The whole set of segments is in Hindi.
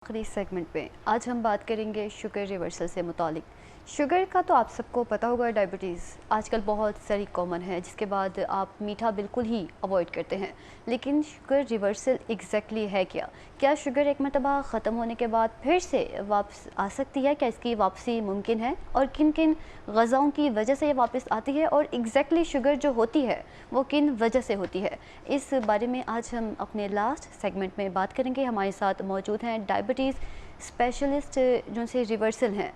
आखिरी सेगमेंट में आज हम बात करेंगे शुगर रिवर्सल से मुतालिक। शुगर का तो आप सबको पता होगा, डायबिटीज़ आजकल बहुत सारी कॉमन है, जिसके बाद आप मीठा बिल्कुल ही अवॉइड करते हैं। लेकिन शुगर रिवर्सल एग्जैक्टली है क्या? क्या शुगर एक मरतबा ख़त्म होने के बाद फिर से वापस आ सकती है? क्या इसकी वापसी मुमकिन है? और किन किन ग़ज़ाओं की वजह से ये वापस आती है? और एग्जैक्टली शुगर जो होती है वो किन वजह से होती है? इस बारे में आज हम अपने लास्ट सेगमेंट में बात करेंगे। हमारे साथ मौजूद हैं डायबिटीज़ स्पेशलिस्ट जो से रिवर्सल हैं,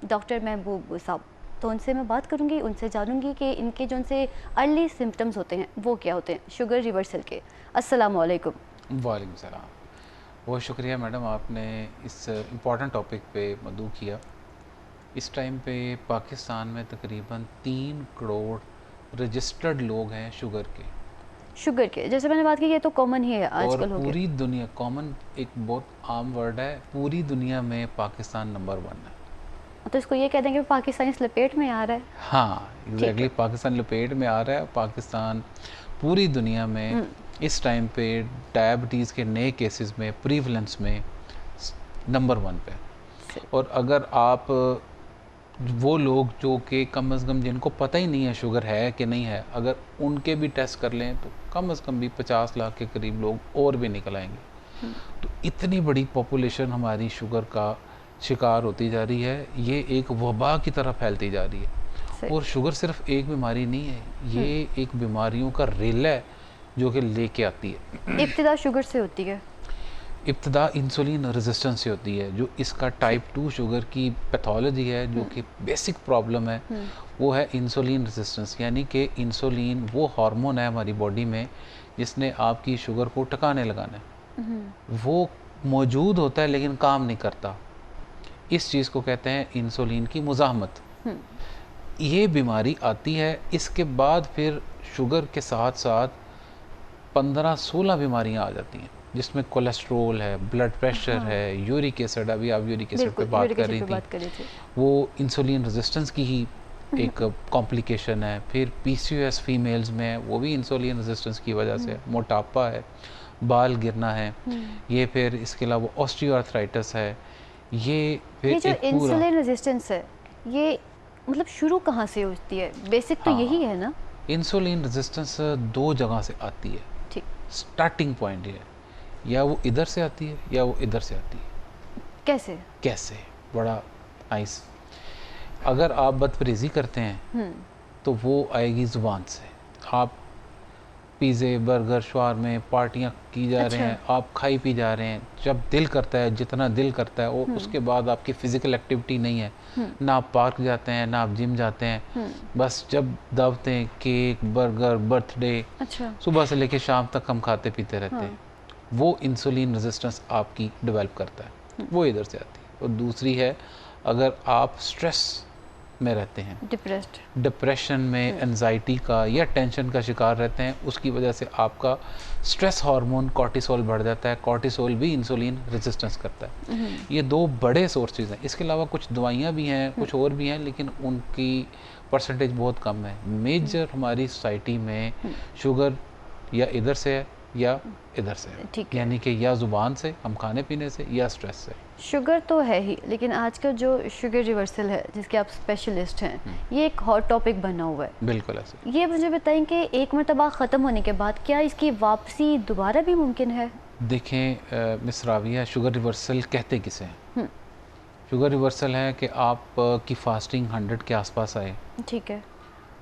डॉक्टर महबूब साहब। तो उनसे मैं बात करूंगी, उनसे जानूंगी कि इनके जो से अर्ली सिम्टम्स होते हैं वो क्या होते हैं शुगर रिवर्सल के। अस्सलाम वालेकुम। वालेकुम सलाम। बहुत शुक्रिया मैडम, आपने इस इम्पॉर्टेंट टॉपिक पे मदऊ किया। इस टाइम पे पाकिस्तान में तकरीबन 3 करोड़ रजिस्टर्ड लोग हैं शुगर के जैसे मैंने बात की, ये तो कॉमन ही है और आजकल हो गया। पूरी दुनिया, कॉमन एक बहुत आम वर्ड है, पूरी दुनिया में पाकिस्तान नंबर 1 है। तो इसको ये कह देंगे पाकिस्तान इस लपेट में आ रहा है। हाँ, एग्जैक्टली पाकिस्तान लपेट में आ रहा है। पाकिस्तान पूरी दुनिया में इस टाइम पे डायबिटीज़ के नए केसेस में प्रीवलेंस में नंबर 1 पे। और अगर आप वो लोग जो कि कम से कम जिनको पता ही नहीं है शुगर है कि नहीं है, अगर उनके भी टेस्ट कर लें तो कम से कम भी 50 लाख के करीब लोग और भी निकल आएंगे। तो इतनी बड़ी पॉपुलेशन हमारी शुगर का शिकार होती जा रही है, ये एक वबा की तरह फैलती जा रही है। और शुगर सिर्फ एक बीमारी नहीं है, ये एक बीमारियों का रेला है जो कि लेके आती है। इब्तिदा शुगर से होती है, इब्तिदा इंसुलिन रेजिस्टेंस से होती है। जो इसका टाइप 2 शुगर की पैथोलॉजी है, जो कि बेसिक प्रॉब्लम है, वो है इंसुलिन रेजिस्टेंस। यानी कि इंसुलिन वो हार्मोन है हमारी बॉडी में जिसने आपकी शुगर को टकाने लगाना है। वो मौजूद होता है लेकिन काम नहीं करता। इस चीज़ को कहते हैं इंसुलिन की मुज़ाहमत। ये बीमारी आती है, इसके बाद फिर शुगर के साथ साथ 15-16 बीमारियां आ जाती हैं, जिसमें कोलेस्ट्रोल है, ब्लड प्रेशर है, यूरिक एसिड, अभी आप यूरिक एसिड पे बात कर रही थी, वो इंसुलिन रेजिस्टेंस की ही एक कॉम्प्लिकेशन है। फिर पीसीओएस फीमेल्स में, वो भी इंसुलिन रेजिस्टेंस की वजह से। मोटापा है, बाल गिरना है, ये फिर इसके अलावा ऑस्टियोआर्थराइटिस है। ये फिर जो इंसुलिन रेजिस्टेंस है, ये मतलब शुरू कहाँ से होती है? बेसिक तो यही है ना? इंसुलिन रेजिस्टेंस 2 जगह से आती है। ठीक, स्टार्टिंग पॉइंट ये, या वो इधर से आती है या वो इधर से आती है। कैसे? बड़ा नाइस। अगर आप बदपरहेज़ी करते हैं तो वो आएगी ज़ुबान से। आप पिज़्ज़े, बर्गर, शवारमे, पार्टियाँ की जा रहे हैं, आप खाई पी जा रहे हैं, जब दिल करता है, जितना दिल करता है, और उसके बाद आपकी फ़िज़िकल एक्टिविटी नहीं है, ना आप पार्क जाते हैं, ना आप जिम जाते हैं, बस जब दावतें, केक, बर्गर, बर्थडे, सुबह से लेकर शाम तक हम खाते पीते रहते हैं, वो इंसुलिन रेजिस्टेंस आपकी डेवलप करता है, वो इधर से आती है। और दूसरी है, अगर आप स्ट्रेस में रहते हैं, डिप्रेशन में, एंजाइटी का या टेंशन का शिकार रहते हैं, उसकी वजह से आपका स्ट्रेस हार्मोन कॉर्टिसोल बढ़ जाता है। कॉर्टिसोल भी इंसुलिन रेजिस्टेंस करता है। ये 2 बड़े सोर्सेज हैं। इसके अलावा कुछ दवाइयाँ भी हैं, कुछ और भी हैं, लेकिन उनकी परसेंटेज बहुत कम है। मेजर हमारी सोसाइटी में शुगर या इधर से है या इधर से है, यानी कि या ज़ुबान से, हम खाने पीने से, या स्ट्रेस से। शुगर तो है ही, लेकिन आजकल जो शुगर रिवर्सल है जिसके आप स्पेशलिस्ट हैं, ये एक हॉट टॉपिक बना हुआ है। बिल्कुल ऐसे। ये मुझे बताएं कि एक मरतबा ख़त्म होने के बाद क्या इसकी वापसी दोबारा भी मुमकिन है? देखें मिस राविया, शुगर रिवर्सल कहते किसे हैं? शुगर रिवर्सल है कि आप की फास्टिंग 100 के आसपास आए, ठीक है,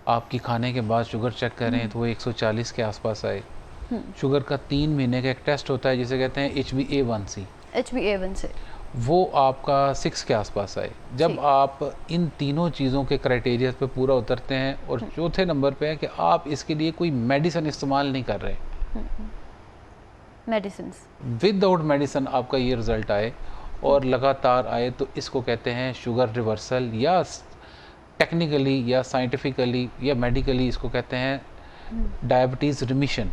आपकी खाने के बाद शुगर चेक करें तो वो 140 के आसपास आए। शुगर का 3 महीने का एक टेस्ट होता है जिसे कहते हैं HbA1c, वो आपका 6 के आसपास आए। जब आप इन तीनों चीज़ों के क्राइटेरिया पे पूरा उतरते हैं, और चौथे नंबर पे है कि आप इसके लिए कोई मेडिसिन इस्तेमाल नहीं कर रहे, मेडिसिन विदाउट मेडिसिन आपका ये रिज़ल्ट आए और लगातार आए, तो इसको कहते हैं शुगर रिवर्सल, या टेक्निकली या साइंटिफिकली या मेडिकली इसको कहते हैं डायबिटीज़ रिमिशन।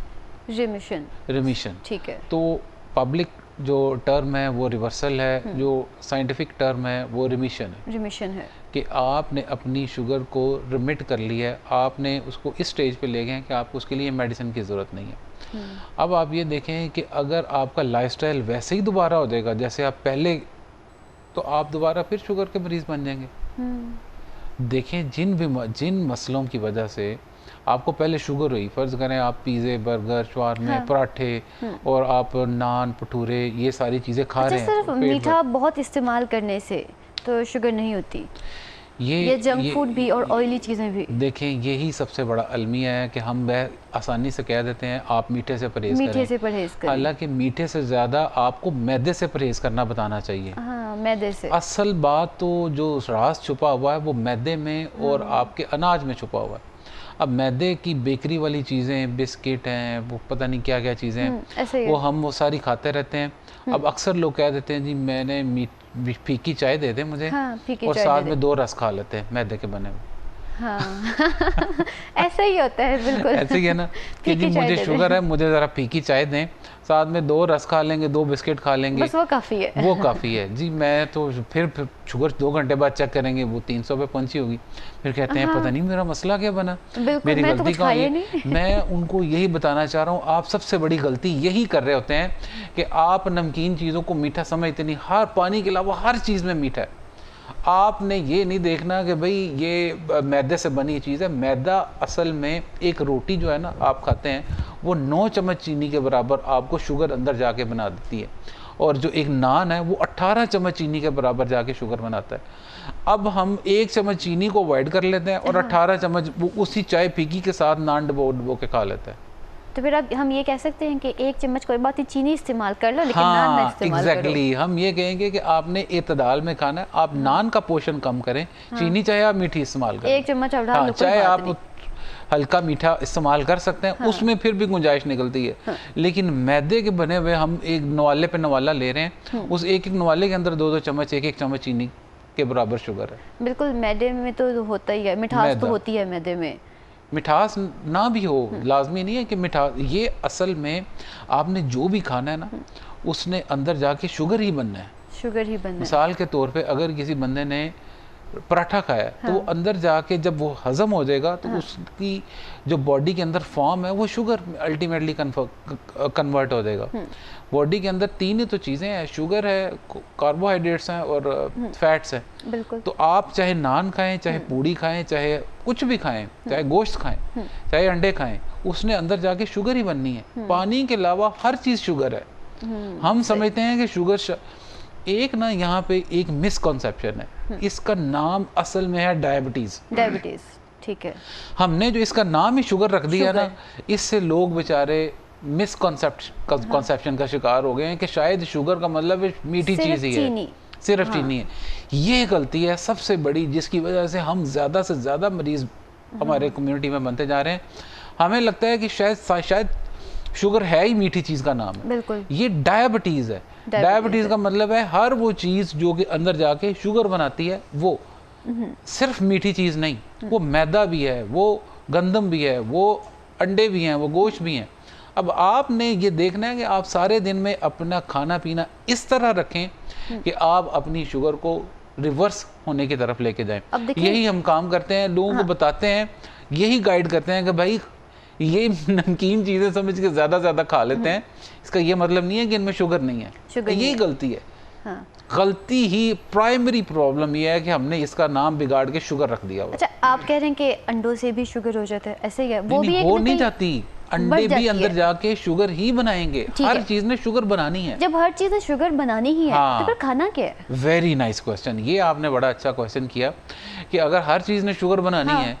ठीक है। तो पब्लिक जो टर्म है वो रिवर्सल है, जो साइंटिफिक टर्म है वो रिमिशन है कि आपने अपनी शुगर को रिमिट कर लिया है, आपने उसको इस स्टेज पे ले गए हैं कि आपको उसके लिए मेडिसिन की ज़रूरत नहीं है। अब आप ये देखें कि अगर आपका लाइफस्टाइल वैसे ही दोबारा हो जाएगा जैसे आप पहले, तो आप दोबारा फिर शुगर के मरीज़ बन जाएंगे। देखें जिन मसलों की वजह से आपको पहले शुगर हुई, फ़र्ज़ करें आप पिज़्ज़े, बर्गर, शवारमे, पराठे और आप नान, भटूरे, ये सारी चीज़ें खा रहे हैं। सिर्फ मीठा बहुत इस्तेमाल करने से तो शुगर नहीं होती, ये जंक फूड भी और ऑयली चीज़ें भी। देखें, यही सबसे बड़ा अलमिया है कि हम वह आसानी से कह देते हैं आप मीठे से परहेज़ करें। हालांकि मीठे से ज़्यादा आपको मैदे से परहेज़ करना बताना चाहिए। हाँ, मैदे से। असल बात तो जो राज छुपा हुआ है वो मैदे में और आपके अनाज में छुपा हुआ है। अब मैदे की बेकरी वाली चीज़ें, बिस्किट हैं, वो पता नहीं क्या क्या चीज़ें हैं, वो सारी खाते रहते हैं। अब अक्सर लोग कह देते हैं जी मैंने फीकी चाय दे दे मुझे, और साथ में 2 रस खा लेते हैं मैदे के बने हुए। हाँ ऐसा ही होता है, बिल्कुल ऐसे ही है ना कि जी मुझे शुगर है, मुझे ज़रा फीकी चाय दें, साथ में 2 रस खा लेंगे, 2 बिस्किट खा लेंगे, बस वो काफ़ी है। वो काफ़ी है जी। मैं तो फिर शुगर 2 घंटे बाद चेक करेंगे वो 300 पे पहुंची होगी, फिर कहते हैं पता नहीं मेरा मसला क्या बना, मेरी गलती कहाँ है। मैं उनको यही बताना चाह रहा हूँ, आप सबसे बड़ी गलती यही कर रहे होते हैं कि आप नमकीन चीज़ों को मीठा समझते नहीं। हर पानी के अलावा हर चीज़ में मीठा है। आपने ये नहीं देखना कि भाई ये मैदे से बनी चीज़ है। मैदा असल में एक रोटी जो है ना आप खाते हैं, वो 9 चम्मच चीनी के बराबर आपको शुगर अंदर जाके बना देती है, और जो एक नान है वो 18 चम्मच चीनी के बराबर जाके शुगर बनाता है। अब हम 1 चम्मच चीनी को अवॉइड कर लेते हैं और 18 चम्मच वो उसी चाय फीकी के साथ नान डबो के खा लेते हैं। तो फिर अब हम ये कह सकते हैं कि 1 चम्मच कोई बात नहीं, चीनी इस्तेमाल कर लो, लेकिन नान ना इस्तेमाल करो। हम ये कहेंगे कि आपने इतदाल में खाना है, आप नान का पोषण कम करें। चीनी चाहे आप मीठी इस्तेमाल करें, 1 चम्मच आप डाल लो, चाहे आप हल्का मीठा इस्तेमाल कर सकते हैं, उसमें फिर भी गुंजाइश निकलती है। लेकिन मैदे के बने हुए हम एक नवाले पे नवाला ले रहे हैं, उस एक नवाले के अंदर 2-2 चम्मच, 1-1 चम्मच चीनी के बराबर शुगर है। बिल्कुल, मैदे में तो होता ही है, मिठास तो होती है मैदे में। मिठास ना भी हो, लाजमी नहीं है कि मिठास, ये असल में आपने जो भी खाना है ना उसने अंदर जाके शुगर ही बनना है, शुगर ही बनना है। मिसाल के तौर पे अगर किसी बंदे ने पराठा खाया तो वो अंदर जाके जब वो हजम हो जाएगा तो उसकी जो बॉडी के अंदर फॉर्म है वो शुगर अल्टीमेटली कन्वर्ट हो जाएगा। बॉडी के अंदर 3 ही तो चीज़ें हैं, शुगर है, कार्बोहाइड्रेट्स हैं और फैट्स हैं। बिल्कुल। तो आप चाहे नान खाएं, चाहे पूड़ी खाएं, चाहे कुछ भी खाएं, चाहे गोश्त खाएं, चाहे अंडे खाएं, उसने अंदर जाके शुगर ही बननी है। पानी के अलावा हर चीज़ शुगर है। हम समझते हैं कि शुगर एक ना यहाँ पे एक मिसकॉन्सेप्शन है, इसका नाम असल में है डायबिटीज़। ठीक है। हमने जो इसका नाम ही शुगर रख दिया ना, इससे लोग बेचारे मिसकॉन्सेप्शन का शिकार हो गए हैं कि शायद शुगर का मतलब मीठी चीज़ ही है, सिर्फ चीनी है। ये गलती है सबसे बड़ी, जिसकी वजह से हम ज़्यादा से ज़्यादा मरीज़ हमारे कम्युनिटी में बनते जा रहे हैं। हमें लगता है कि शायद शुगर है ही मीठी चीज़ का नाम है। बिल्कुल। ये डायबिटीज़ है। डायबिटीज़ का मतलब है हर वो चीज़ जो कि अंदर जाके शुगर बनाती है, वो सिर्फ मीठी चीज़ नहीं, वो मैदा भी है, वो गंदम भी है, वो अंडे भी हैं, वो गोश्त भी हैं। अब आपने ये देखना है कि आप सारे दिन में अपना खाना पीना इस तरह रखें कि आप अपनी शुगर को रिवर्स होने की तरफ लेके जाएं। यही हम काम करते हैं, लोगों को बताते हैं, यही गाइड करते हैं कि भाई ये नमकीन चीज़ें समझ के ज़्यादा खा लेते हैं, इसका ये मतलब नहीं है कि इनमें शुगर नहीं है। यही गलती है। हाँ। गलती ही प्राइमरी प्रॉब्लम ये है कि हमने इसका नाम बिगाड़ के शुगर रख दिया हुआ। अच्छा, आप कह रहे हैं कि अंडों से भी शुगर हो जाता है, ऐसे ही है? वो भी हो नहीं जाती, अंडे भी अंदर जाके शुगर ही बनाएंगे। हर चीज ने शुगर बनानी है। जब हर चीज ने शुगर बनानी ही है, तो फिर खाना क्या है? वेरी नाइस क्वेश्चन, ये आपने बड़ा अच्छा क्वेश्चन किया कि अगर हर चीज ने शुगर बनानी है,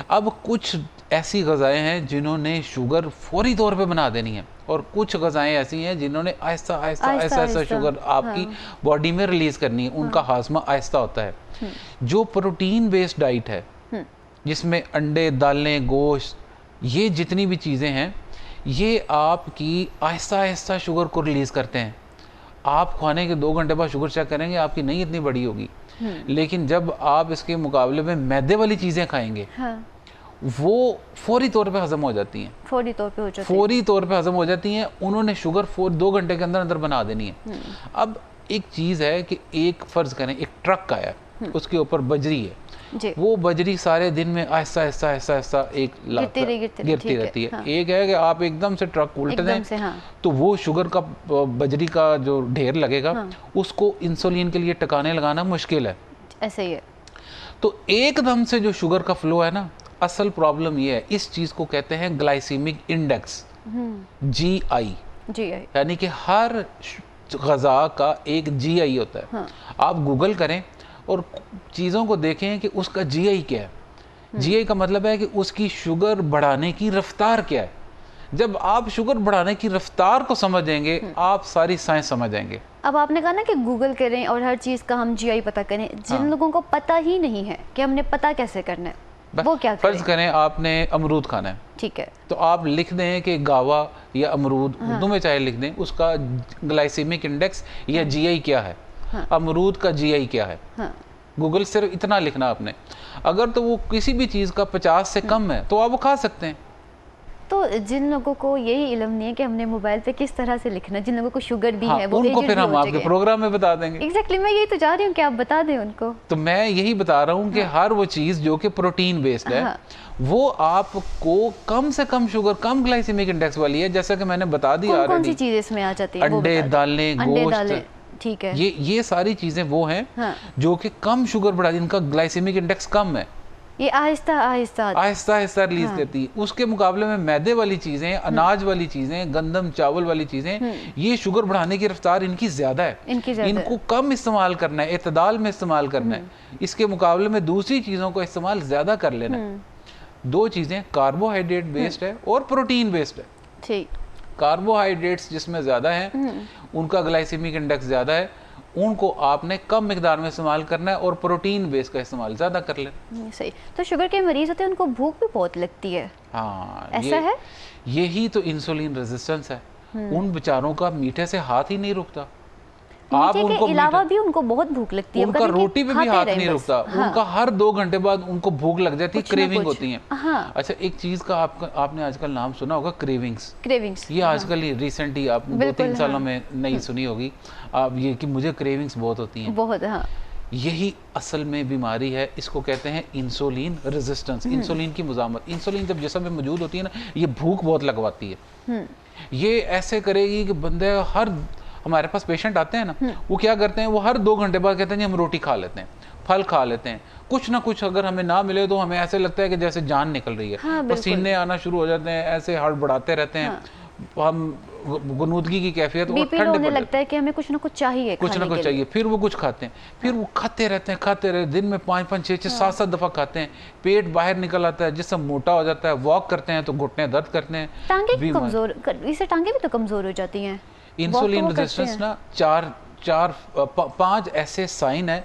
अब कुछ ऐसी गज़ाएं हैं जिन्होंने शुगर फौरी तौर पे बना देनी है, और कुछ गज़ाएं ऐसी हैं जिन्होंने आहिस्ता आहिस्ता शुगर आपकी बॉडी में रिलीज करनी है। उनका हाजमा आहिस्ता होता है। जो प्रोटीन बेस्ड डाइट है, जिसमें अंडे, दालें, गोश्त, ये जितनी भी चीज़ें हैं, ये आपकी आहिस्ता आहिस्ता शुगर को रिलीज़ करते हैं। आप खाने के 2 घंटे बाद शुगर चेक करेंगे, आपकी नहीं इतनी बड़ी होगी। लेकिन जब आप इसके मुकाबले में मैदे वाली चीज़ें खाएंगे, वो फौरी तौर पे हजम हो जाती हैं। फौरी तौर पे हजम हो जाती हैं। उन्होंने शुगर 2 घंटे के अंदर बना देनी है। अब एक चीज़ है कि एक फ़र्ज़ करें, एक ट्रक आया, उसके ऊपर बजरी है, वो बजरी सारे दिन में आहिस्ता आहिस्ता आहिस्ता आहिस्ता एक गिरती रहती है। हाँ। एक है कि आप एकदम से ट्रक उल्ट दें, हाँ। तो वो शुगर का बजरी का जो ढेर लगेगा, हाँ। उसको इंसुलिन के लिए टिकाने लगाना मुश्किल है। ऐसे ही है। तो एकदम से जो शुगर का फ्लो है ना, असल प्रॉब्लम ये है, इस चीज को कहते हैं ग्लाइसीमिक इंडेक्स, GI। यानी कि हर ग़ज़ा का एक GI होता है। हाँ। आप गूगल करें और चीज़ों को देखें कि उसका GI क्या है। GI का मतलब है कि उसकी शुगर बढ़ाने की रफ्तार क्या है। जब आप शुगर बढ़ाने की रफ्तार को समझेंगे, आप सारी साइंस समझेंगे। अब आपने कहा ना कि गूगल करें और हर चीज़ का हम GI पता करें, जिन हाँ। लोगों को पता ही नहीं है कि हमने पता कैसे करना है, वो क्या फर्ज करें आपने अमरूद खाना है, ठीक है, तो आप लिख दें कि गावा या अमरूद, उर्दू में चाहे लिख दें, उसका ग्लाइसेमिक इंडेक्स या GI क्या है, अमरूद का GI क्या है। गूगल सिर्फ इतना लिखना आपने। अगर तो वो किसी भी चीज़ का 50 से कम है तो आप वो खा सकते हैं। तो जिन लोगों को यही इल्म नहीं है कि हमने मोबाइल पे किस तरह से लिखना, जिन लोगों को शुगर भी है, वो उनको फिर हम आपके प्रोग्राम में बता देंगे। एग्जैक्टली, मैं यही तो चाह रही हूँ कि आप बता दें उनको। तो मैं यही बता रहा हूँ कि हर वो चीज़ जो कि प्रोटीन बेस्ड है, वो आपको कम से कम शुगर, कम ग्लाइसेमिक इंडेक्स वाली है। जैसा कि मैंने बता दिया, कौन सी चीज़ इसमें आ जाती है? अंडे, दालें, गोश्त, ठीक है, ये सारी चीज़ें वो हैं जो कि कम शुगर बढ़ा, जिनका ग्लाइसेमिक इंडेक्स कम है। ये आहिस्ता आहिस्ता रिलीज करती है। उसके मुकाबले में मैदे वाली चीजें, अनाज वाली चीजें, गंदम चावल वाली चीजें, ये शुगर बढ़ाने की रफ्तार इनकी ज्यादा है। इनको कम इस्तेमाल करना है, इतदाल में इस्तेमाल करना है। इसके मुकाबले में दूसरी चीजों को इस्तेमाल ज्यादा कर लेना है। दो चीजें कार्बोहाइड्रेट बेस्ड है और प्रोटीन बेस्ड है। ठीक, कार्बोहाइड्रेट्स जिसमें ज्यादा है उनका ग्लाइसेमिक इंडेक्स ज्यादा है, उनको आपने कम मिकदार में इस्तेमाल करना है, और प्रोटीन बेस का इस्तेमाल ज़्यादा कर लेना। सही। तो शुगर के मरीज होते हैं, उनको भूख भी बहुत लगती है। हाँ, ऐसा है। यही तो इंसुलिन रेजिस्टेंस है। उन बेचारों का मीठे से हाथ ही नहीं रुकता। आप उनको अलावा भी उनको बहुत भूख लगती है, उनका रोटी पे भी हाथ नहीं रुकता। हाँ। उनका हर 2 घंटे बाद उनको भूख लग जाती है, क्रेविंग होती है। हाँ। अच्छा, एक चीज का आपने आजकल नाम सुना होगा, क्रेविंग्स। ये आजकल ही रिसेंट ही आप 2-3 सालों में नहीं सुनी होगी आप, ये कि मुझे क्रेविंग्स बहुत होती हैं। बहुत, हाँ। यही असल में बीमारी है, इसको कहते हैं इंसुलिन रेजिस्टेंस, इंसुलिन की मुजामत। इंसुलिन जब जिस्म में मौजूद होती है ना, ये भूख बहुत लगवाती है। ये ऐसे करेगी कि बंदे, हर हमारे पास पेशेंट आते हैं ना, वो क्या करते हैं, वो हर 2 घंटे बाद कहते हैं जी हम रोटी खा लेते हैं, फल खा लेते हैं, कुछ ना कुछ अगर हमें ना मिले तो हमें ऐसे लगता है कि जैसे जान निकल रही है। हाँ, पसीने आना शुरू हो जाते हैं, ऐसे हड़बड़ाते रहते हैं। हाँ। हम गुनूदगी की कैफियत, वो ठंडे पड़ने लगता है कि हमें कुछ ना कुछ चाहिए, फिर वो कुछ खाते हैं, फिर वो खाते रहते दिन में 5-5, 6-6, 7-7 दफा खाते हैं। पेट बाहर निकल आता है, जिससे मोटा हो जाता है। वॉक करते हैं तो घुटने दर्द करते हैं, टांगे इससे टांगे भी तो कमजोर हो जाती हैं। इंसुलिन रेजिस्टेंस ना 5 ऐसे साइन है।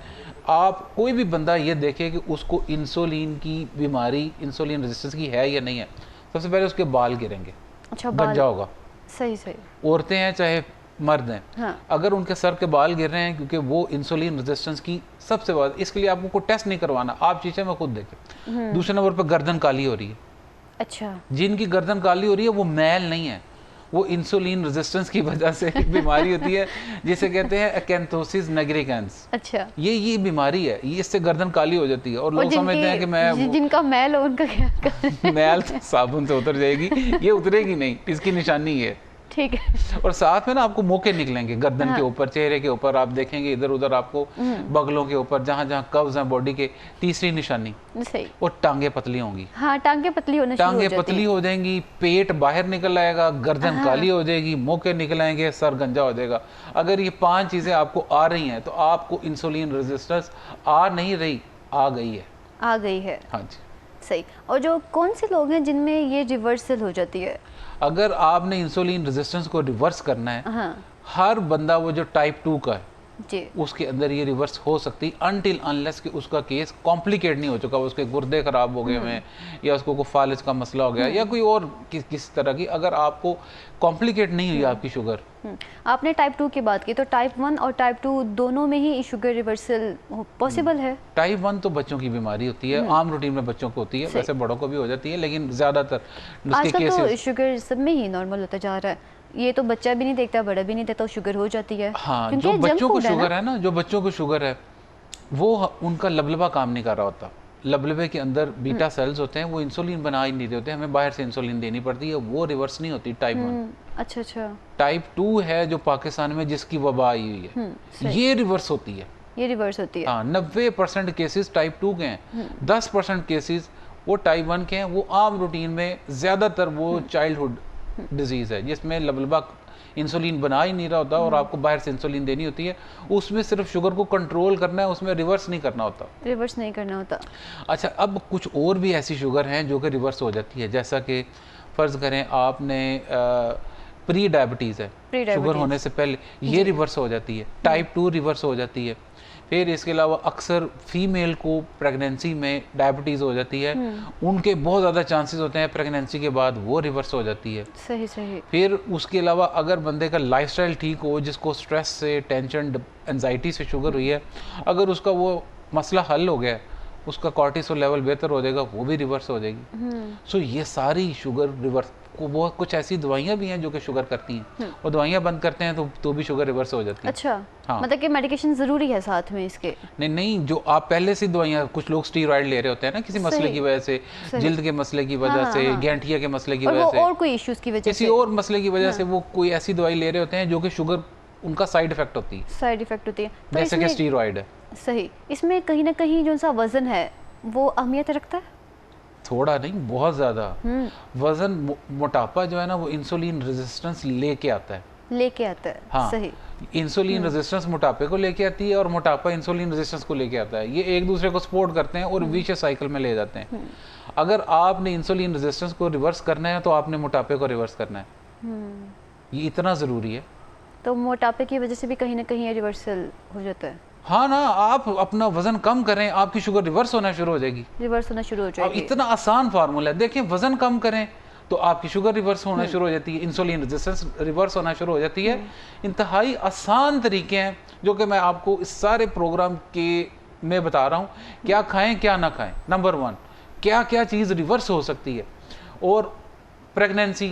आप कोई भी बंदा ये देखे कि उसको इंसुलिन की बीमारी, इंसुलिन रेजिस्टेंस की है या नहीं है, सबसे पहले उसके बाल गिरेंगे। अच्छा, गंजा होगा। सही। औरतें हैं चाहे मर्द हैं, हाँ। अगर उनके सर के बाल गिर रहे हैं, क्योंकि वो इंसुलिन रेजिस्टेंस की सबसे बड़ा, इसके लिए आपको कोई टेस्ट नहीं करवाना, आप शीशे में खुद देखें। दूसरे नंबर पर गर्दन काली हो रही है। अच्छा, जिनकी गर्दन काली हो रही है वो मैल नहीं है, वो इंसुलिन रेजिस्टेंस की वजह से बीमारी होती है, जिसे कहते हैं अकेंथोसिस निग्रिकेंस। अच्छा, ये बीमारी है, ये इससे गर्दन काली हो जाती है। और लोग समझते हैं कि मैं, जिनका मैल हो उनका क्या मैल साबुन से उतर जाएगी, ये उतरेगी नहीं, इसकी निशानी है। ठीक है। और साथ में ना आपको मोके निकलेंगे गर्दन के ऊपर, चेहरे के ऊपर, आप देखेंगे इधर उधर आपको बगलों के ऊपर, जहाँ जहाँ कब्ज हैं बॉडी के। तीसरी निशानी, सही, और टांगे पतली होंगी। हाँ, टांगे पतली हो जाएंगी, पेट बाहर निकल आएगा, गर्दन काली हो जाएगी, मोके निकल आएंगे, सर गंजा हो जाएगा। अगर ये 5 चीजें आपको आ रही हैं तो आपको इंसुलिन रेजिस्टेंस आ नहीं रही, आ गई है। हाँ जी, सही। और जो कौन से लोग हैं जिनमें ये रिवर्सल हो जाती है? अगर आपने इंसुलिन रेजिस्टेंस को रिवर्स करना है, हाँ। हर बंदा वो जो टाइप 2 का है जी, उसके अंदर ये रिवर्स हो सकती, अनटिल अनलेस कि उसका केस कॉम्प्लिकेट नहीं हो चुका, उसके गुर्दे खराब हो गए हैं, या उसको कोई फालिज का मसला हो गया, या कोई और किस तरह की, अगर आपको कॉम्प्लिकेट नहीं हुई आपकी शुगर। आपने टाइप 2 की बात की, तो टाइप 1 और टाइप 2 दोनों में ही शुगर रिवर्सल पॉसिबल है? टाइप 1 तो बच्चों की बीमारी होती है, आम रूटीन में बच्चों को होती है, वैसे बड़ों को भी हो जाती है, लेकिन ज्यादातर आजकल तो शुगर सब में ही नॉर्मल होता जा रहा है। ये तो बच्चा भी नहीं देखता, बड़ा भी नहीं देखता, शुगर हो जाती है। हाँ, जो बच्चों को शुगर है ना, जो बच्चों को शुगर है, वो उनका लबलबा काम नहीं कर रहा होता। लबलबे के अंदर बीटा सेल्स होते हैं, वो इंसुलिन बना ही नहीं रहे होते, हमें बाहर से इंसुलिन देनी पड़ती है, वो रिवर्स नहीं होती टाइप 1। अच्छा अच्छा। टाइप 2 है जो पाकिस्तान में जिसकी वबा आई हुई है, ये रिवर्स होती है, ये रिवर्स होती है। हाँ, 90% केसेस टाइप 2 के हैं, 10% केसेस वो टाइप 1 के हैं। वो आम रूटीन में ज़्यादातर वो चाइल्डहुड डिजीज़ है जिसमें लबलबा इंसुलिन बना ही नहीं रहा होता और आपको बाहर से इंसुलिन देनी होती है, उसमें सिर्फ शुगर को कंट्रोल करना है, उसमें रिवर्स नहीं करना होता। रिवर्स नहीं करना होता। अच्छा, अब कुछ और भी ऐसी शुगर हैं जो कि रिवर्स हो जाती है, जैसा कि फ़र्ज़ करें आपने प्री डायबिटीज़ है, शुगर होने से पहले, ये रिवर्स हो जाती है। टाइप 2 रिवर्स हो जाती है। फिर इसके अलावा अक्सर फीमेल को प्रेगनेंसी में डायबिटीज़ हो जाती है, उनके बहुत ज़्यादा चांसेस होते हैं प्रेगनेंसी के बाद वो रिवर्स हो जाती है। सही सही। फिर उसके अलावा अगर बंदे का लाइफस्टाइल ठीक हो, जिसको स्ट्रेस से, टेंशन, एंजाइटी से शुगर हुई है, अगर उसका वो मसला हल हो गया, उसका कॉर्टिसोल लेवल बेहतर हो जाएगा, वो भी रिवर्स हो जाएगी। सो ये सारी शुगर रिवर्स को, बहुत कुछ ऐसी दवाइयाँ भी हैं जो कि शुगर करती हैं, और दवाइयाँ बंद करते हैं तो भी शुगर रिवर्स हो जाती है। अच्छा, हाँ, मतलब कि मेडिकेशन ज़रूरी है साथ में इसके? नहीं, जो आप पहले से दवाइयाँ, कुछ लोग स्टीरॉइड ले रहे होते हैं ना किसी मसले की वजह से, जिल्द के मसले की वजह से, गैंठिया के मसले की वजह से, और कोई इश्यूज की वजह से, किसी और मसले की वजह से वो कोई ऐसी दवाई ले रहे होते हैं जो कि शुगर उनका साइड इफेक्ट होती है, साइड इफेक्ट होती है, जैसे कि स्टीरॉइड है। सही। इसमें कहीं ना कहीं जो सा वजन है वो अहमियत रखता है? थोड़ा नहीं, बहुत ज़्यादा। वजन, मोटापा जो है ना, वो इंसुलिन रेजिस्टेंस लेके आता है, हाँ, सही। इंसुलिन रेजिस्टेंस मोटापे को लेके आती है और मोटापा इंसुलिन रेजिस्टेंस को लेके आता है। ये एक दूसरे को सपोर्ट करते हैं और विशियस साइकिल में ले जाते हैं। अगर आपने इंसुलिन रेजिस्टेंस को रिवर्स करना है तो आपने मोटापे को रिवर्स करना है, ये इतना ज़रूरी है। तो मोटापे की वजह से भी कहीं ना कहीं ये रिवर्सल हो जाता है? हाँ ना, आप अपना वजन कम करें, आपकी शुगर रिवर्स होना शुरू हो जाएगी, रिवर्स होना शुरू हो जाएगी। अब इतना आसान फार्मूला है, देखिए, वजन कम करें तो आपकी शुगर रिवर्स होना शुरू हो जाती है, इंसुलिन रेजिस्टेंस रिवर्स होना शुरू हो जाती है। इंतहाई आसान तरीके हैं जो कि मैं आपको इस सारे प्रोग्राम के में बता रहा हूँ, क्या खाएं क्या ना खाएं। नंबर 1, क्या क्या चीज़ रिवर्स हो सकती है, और प्रेगनेंसी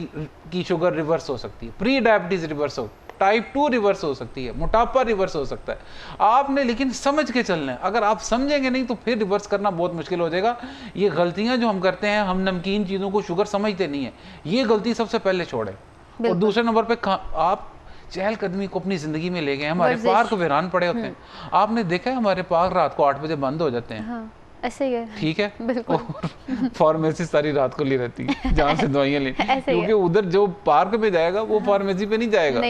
की शुगर रिवर्स हो सकती है, प्री डायबिटीज़ रिवर्स हो, टाइप 2 रिवर्स हो सकती है, मोटापा रिवर्स हो सकता है। आपने लेकिन समझ के चलना है, अगर आप समझेंगे नहीं तो फिर रिवर्स करना बहुत मुश्किल हो जाएगा। ये गलतियां जो हम करते हैं, हम नमकीन चीज़ों को शुगर समझते नहीं है, ये गलती सबसे पहले छोड़े। और दूसरे नंबर पे आप चहलकदमी को अपनी ज़िंदगी में ले गए। हमारे पार्क वीरान पड़े होते हैं, आपने देखा है हमारे पार्क रात को 8 बजे बंद हो जाते हैं। हाँ, ऐसे ही है, ठीक है, बिल्कुल। फार्मेसी सारी रात को ली रहती है जहाँ से दवाइयाँ लेनी, क्योंकि उधर जो पार्क में जाएगा वो फार्मेसी पे नहीं जाएगा,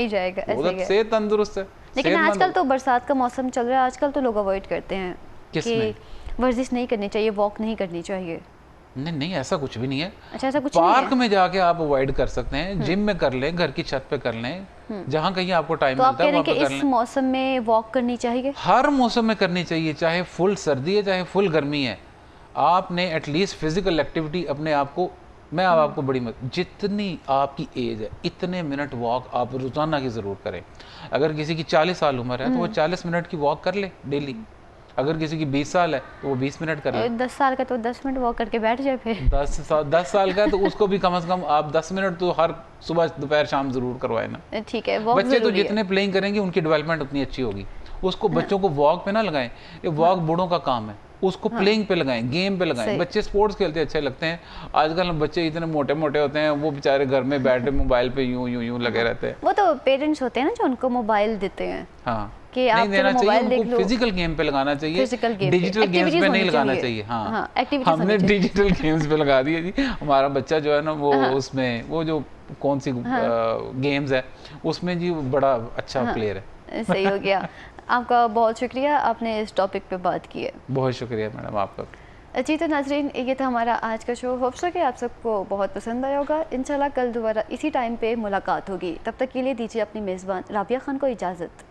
उधर से तंदुरुस्त है। लेकिन आजकल तो बरसात का मौसम चल रहा है, आजकल तो लोग अवॉइड करते हैं कि वर्जिश नहीं करनी चाहिए, वॉक नहीं करनी चाहिए। नहीं, ऐसा कुछ भी नहीं है। अच्छा, ऐसा कुछ पार्क में जाके आप अवॉइड कर सकते हैं, जिम में कर लें, घर की छत पे कर लें, जहाँ कहीं आपको टाइम मिलता है वहाँ पे कर लें। इस मौसम में वॉक करनी चाहिए? हर मौसम में करनी चाहिए, चाहे फुल सर्दी है चाहे फुल गर्मी है। आपने एटलीस्ट फिजिकल एक्टिविटी अपने आप को, मैं आपको बड़ी जितनी आपकी एज है इतने मिनट वॉक आप रोजाना की ज़रूर करें। अगर किसी की 40 साल उम्र है तो वो 40 मिनट की वॉक कर ले डेली। अगर किसी की 20 साल है तो वो 20 मिनट कर ले। 10 साल का तो 10 मिनट वॉक करके बैठ जाए। फिर 10 साल का है तो उसको भी कम से कम आप 10 मिनट तो हर सुबह दोपहर शाम जरूर करवाए ना। ठीक है, बच्चे तो जितने प्लेइंग करेंगे उनकी डेवलपमेंट उतनी अच्छी होगी। उसको बच्चों को वॉक पे ना लगाएं, ये वॉक बूढ़ों का काम है, उसको प्लेइंग पे लगाएं, गेम पे लगाएं। बच्चे स्पोर्ट्स खेलते अच्छे लगते हैं, आजकल बच्चे इतने मोटे मोटे होते हैं, वो बेचारे घर में बैठे मोबाइल पे यूं लगे रहते हैं। वो तो पेरेंट्स होते हैं ना जो उनको मोबाइल देते हैं। हाँ, कि आप देना चाहिए उनको, फिजिकल गेम पे लगाना चाहिए, डिजिटल गेम्स पे नहीं लगाना चाहिए। हाँ, हमने डिजिटल गेम्स पे लगा दिया जी। हमारा बच्चा जो है ना वो उसमें वो जो कौन सी गेम्स है उसमें जी बड़ा अच्छा प्लेयर है। सही हो गया। आपका बहुत शुक्रिया, आपने इस टॉपिक पे बात की है। बहुत शुक्रिया मैडम आपका। जी तो नाजरीन, ये था हमारा आज का शो। होप सो कि आप सबको बहुत पसंद आया होगा। इंशाल्लाह कल दोबारा इसी टाइम पे मुलाकात होगी। तब तक के लिए दीजिए अपनी मेज़बान राबिया खान को इजाज़त।